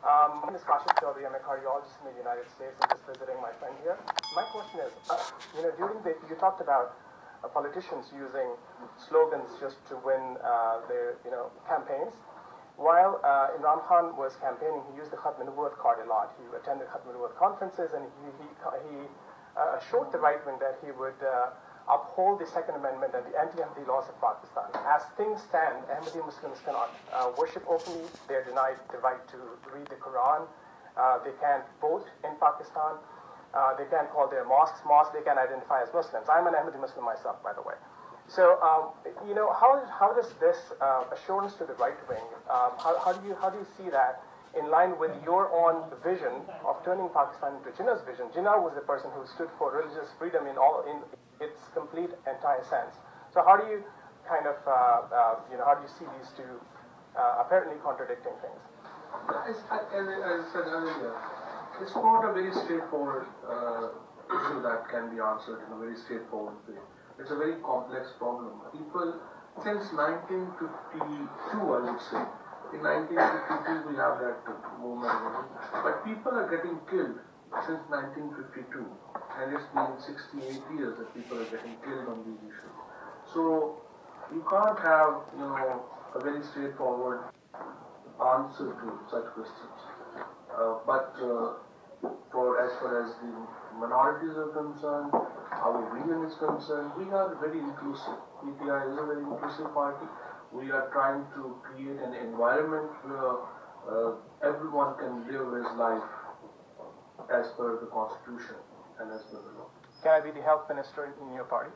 My name is Chowdhury. I'm a cardiologist in the United States. I'm just visiting my friend here. My question is, you talked about politicians using slogans just to win their campaigns. While Imran Khan was campaigning, he used the Khatm Nubuwwat card a lot. He attended Khatm Nubuwwat conferences, and he assured the right wing that he would uphold the Second Amendment and the anti-Ahmadi laws of Pakistan. As things stand, Ahmadi Muslims cannot worship openly. They are denied the right to read the Quran. They can't vote in Pakistan. They can't call their mosques mosques. They can't identify as Muslims. I'm an Ahmadi Muslim myself, by the way. So, how does this assurance to the right wing, how do you see that in line with your own vision of turning Pakistan into Jinnah's vision? Jinnah was the person who stood for religious freedom in its complete, entire sense. So how do you kind of, how do you see these two apparently contradicting things? As I said earlier, it's not a very straightforward issue that can be answered in a very straightforward way. It's a very complex problem. People, since 1952, I would say, in 1952 we have that movement, but people are getting killed since 1952, and it's been 68 years that people are getting killed on these issues. So you can't have, a very straightforward answer to such questions. But as far as the minorities are concerned, our region is concerned, we are very inclusive. PTI is a very inclusive party. We are trying to create an environment where everyone can live his life as per the Constitution and as per the law. Can I be the health minister in your party?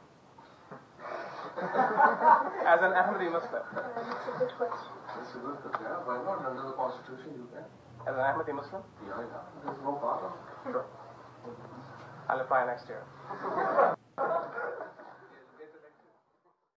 As an Ahmadi Muslim. That's a good question. That's a good question. Yeah, why not? Under the Constitution you can. As an Ahmadi Muslim? Yeah. There's no problem. Sure. I'll apply next year.